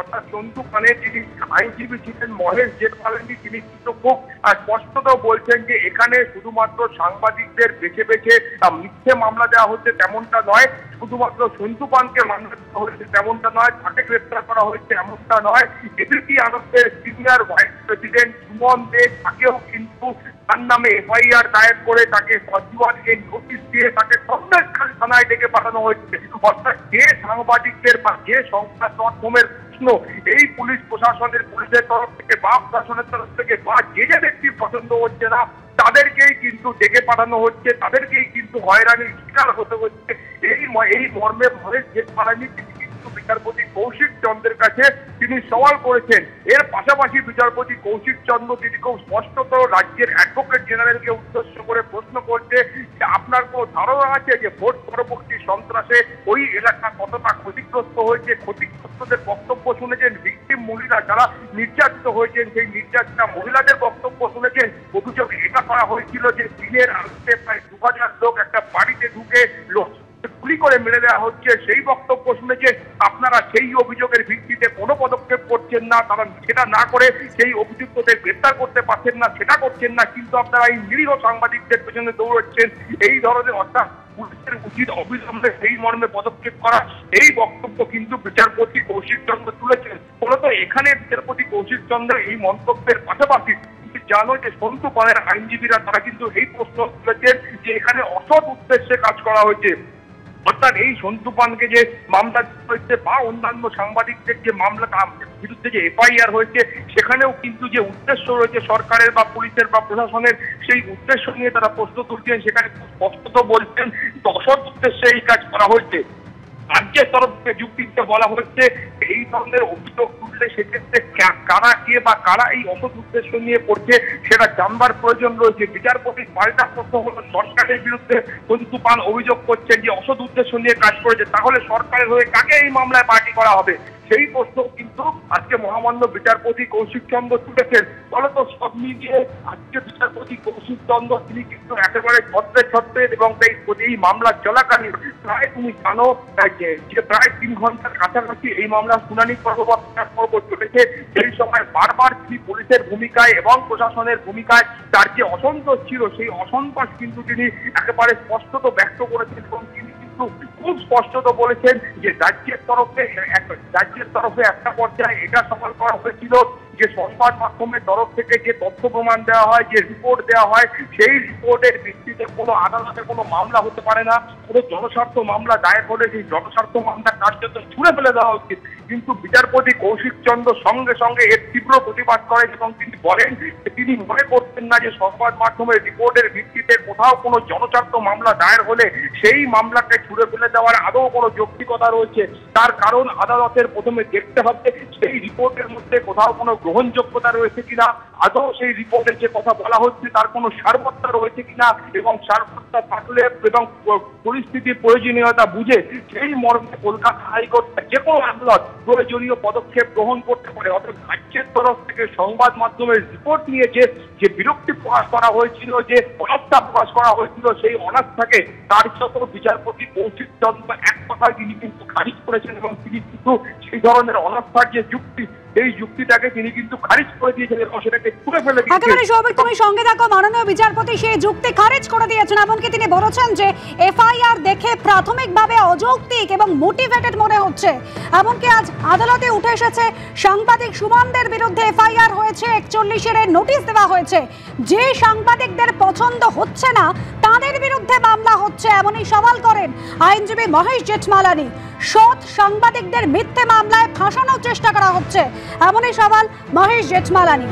অর্থাৎ সন্তু পানের যিনি আইনজীবী ছিলেন মহেশ জেঠমালানি, তিনি কিন্তু খুব স্পষ্টত বলছেন যে এখানে শুধুমাত্র সাংবাদিকদের বেছে বেছে মিথ্যে মামলা দেওয়া হচ্ছে তেমনটা নয়, শুধুমাত্র সন্তু পানকে মামলা দেওয়া হয়েছে তেমনটা নয়, তাকে গ্রেপ্তার করা হয়েছে এমনটা নয়। এবিপি আনন্দের সিনিয়র ভাইস প্রেসিডেন্ট সুমন দে, তাকেও কিন্তু তার নামে এফআইআর দায়ের করে তাকে সচিবালয়ে নোটিশ দিয়ে তাকে সন্দেশখালী থানায় ডেকে পাঠানো হয়েছে। অর্থাৎ যে সাংবাদিকদের বা যে সংবাদ মাধ্যমের প্রশ্ন এই পুলিশ প্রশাসনের পুলিশের তরফ থেকে বা প্রশাসনের তরফ থেকে বা যে যে ব্যক্তি পছন্দ হচ্ছে না তাদেরকেই কিন্তু ডেকে পাঠানো হচ্ছে, তাদেরকেই কিন্তু হয়রানির শিকার হতে হচ্ছে। এই মর্মে মহেশ জেঠমালানি তিনি কিন্তু বিচারপতি কৌশিক চন্দ্রের কাছে তিনি সওয়াল করেছেন। এর পাশাপাশি বিচারপতি কৌশিক চন্দ্র তিনি খুব স্পষ্টত রাজ্যের অ্যাডভোকেট জেনারেলকে উদ্দেশ্য করে প্রশ্ন করছে যে আপনার কোনো ধারণা আছে যে ভোট পরবর্তী সন্ত্রাসে ওই এলাকা কতটা ক্ষতিগ্রস্ত হয়েছে? ক্ষতিগ্রস্তদের বক্তব্য শুনেছেন, ভিকটিম মহিলা যারা নির্যাতিত হয়েছেন সেই নির্যাতিতা মহিলাদের বক্তব্য শুনেছেন। অভিযোগ এটা করা হয়েছিল যে দিনের আলোতে প্রায় 2000 লোক একটা বাড়িতে ঢুকে গুলি করে মেরে দেওয়া হচ্ছে, সেই বক্তব্য শুনেছেন। আপনারা সেই অভিযোগের ভিত্তিতে কোনো পদক্ষেপ করছেন না, তারা সেটা না করে সেই অভিযুক্তদের গ্রেপ্তার করতে পারছেন না, সেটা করছেন না, কিন্তু আপনারা এই নিরীহ সাংবাদিকদের পেছনে দৌড়চ্ছেন। এই ধরনের অর্থাৎ পুলিশের উচিত অবিলম্বে সেই মর্মে পদক্ষেপ করা, এই বক্তব্য কিন্তু বিচারপতি কৌশিক চন্দ্র তুলেছেন। মূলত এখানে বিচারপতি কৌশিক চন্দ্রের এই মন্তব্যের পাশাপাশি জানো যে সন্তু পানের আইনজীবীরা তারা কিন্তু এই প্রশ্ন তুলেছেন যে এখানে অসৎ উদ্দেশ্যে কাজ করা হয়েছে। অর্থাৎ এই সন্তু পানকে যে মামলা হয়েছে বা অন্যান্য সাংবাদিকদের যে মামলা বিরুদ্ধে যে এফআইআর হয়েছে সেখানেও কিন্তু যে উদ্দেশ্য রয়েছে সরকারের বা পুলিশের বা প্রশাসনের, সেই উদ্দেশ্য নিয়ে তারা প্রশ্ন তুলছেন। সেখানে স্পষ্টত বলছেন অসৎ উদ্দেশ্যে এই কাজ করা হয়েছে। রাজ্যের তরফ থেকে যুক্তিতে বলা হচ্ছে এই ধরনের অভিযোগ তুললে সেক্ষেত্রে কারা কে বা কারা এই অসৎ উদ্দেশ্য নিয়ে করছে সেটা জানবার প্রয়োজন রয়েছে। বিচারপতির পাল্টা প্রশ্ন হলো সরকারের বিরুদ্ধে সন্তু পান অভিযোগ করছেন যে অসৎ উদ্দেশ্য নিয়ে কাজ করেছে, তাহলে সরকারের হয়ে কাকে এই মামলায় পার্টি করা হবে? সেই প্রশ্ন কিন্তু আজকে মহামান্য বিচারপতি কৌশিক চন্দ্র তুলেছেন। ফলত সব মিলিয়ে আজকে বিচারপতি কৌশিক চন্দ্র তিনি কিন্তু একেবারে ছত্রে এবং এই মামলা চলাকালীন প্রায় তুমি জানো যে প্রায় 3 ঘন্টার কাছাকাছি এই মামলার শুনানি পর্ব চলেছে। সেই সময় বারবার তিনি পুলিশের ভূমিকায় এবং প্রশাসনের ভূমিকায় তার যে অসন্তোষ ছিল সেই অসন্তোষ কিন্তু তিনি একেবারে স্পষ্টত ব্যক্ত করেছেন এবং তিনি খুব স্পষ্টত বলেছেন যে রাজ্যের তরফে একটা পর্যায়ে এটা সফল করা হয়েছিল যে সংবাদ মাধ্যমের তরফ থেকে যে তথ্য প্রমাণ দেওয়া হয়, যে রিপোর্ট দেওয়া হয়, সেই রিপোর্টের ভিত্তিতে কোনো আদালতে কোনো মামলা হতে পারে না। কোনো জনস্বার্থ মামলা দায়ের হলে সেই জনস্বার্থ মামলা কার্যত ছুঁড়ে ফেলে দেওয়া উচিত। কিন্তু বিচারপতি কৌশিক চন্দ্র সঙ্গে সঙ্গে এর তীব্র প্রতিবাদ করেন এবং তিনি বলেন যে তিনি মনে করতেন না যে সংবাদ মাধ্যমের রিপোর্টের ভিত্তিতে কোথাও কোনো জনস্বার্থ মামলা দায়ের হলে সেই মামলাকে ছুঁড়ে ফেলে দেওয়ার আদৌ কোনো যৌক্তিকতা রয়েছে। তার কারণ আদালতের প্রথমে দেখতে হবে সেই রিপোর্টের মধ্যে কোথাও কোনো গ্রহণযোগ্যতা রয়েছে কিনা, আদৌ সেই রিপোর্টের যে কথা বলা হচ্ছে তার কোনো সারবত্তা রয়েছে কিনা, এবং সারবত্তা থাকলে এবং পরিস্থিতির প্রয়োজনীয়তা বুঝে সেই মর্মে কলকাতা হাইকোর্ট যে কোনো আদালত প্রয়োজনীয় পদক্ষেপ গ্রহণ করতে পারে। অর্থাৎ রাজ্যের তরফ থেকে সংবাদ মাধ্যমের রিপোর্ট নিয়ে যে বিরক্তি প্রকাশ করা হয়েছিল, যে অনাস্থা প্রকাশ করা হয়েছিল, সেই অনাস্থাকে কার্যত বিচারপতি কৌশিক চন্দ্র এক কথায় তিনি কিন্তু খারিজ করেছেন এবং তিনি কিন্তু সেই ধরনের অনাস্থার যে যুক্তি এই যুক্তিটাকে তিনি কিন্তু খারিজ করে দিয়েছেন এবং সেটাকে তুলে ফেলে দিয়েছেন। একেবারে সৌভিক, তুমি সঙ্গে থাকো। মাননীয় বিচারপতি সেই যুক্তি খারিজ করে দিয়েছেন, এমনকি তিনি বলেছেন যে এফআইআর দেখে প্রাথমিকভাবে অযৌক্তিক এবং মোটিভেটেড মনে হচ্ছে। এমনকি আজ আদালতে উঠে এসেছে সাংবাদিক সুমনদের বিরুদ্ধে এফআইআর হয়েছে, 41-এর নোটিশ দেওয়া হয়েছে। যে সাংবাদিকদের পছন্দ হচ্ছে না তাদের বিরুদ্ধে মামলা হচ্ছে, এমনই সওয়াল করেন আইনজীবী মহেশ জেঠমালানি। সৎ সাংবাদিকদের মিথ্যে মামলায় ফাঁসানোর চেষ্টা করা হচ্ছে, এমনই সওয়াল মহেশ জেঠমালানি।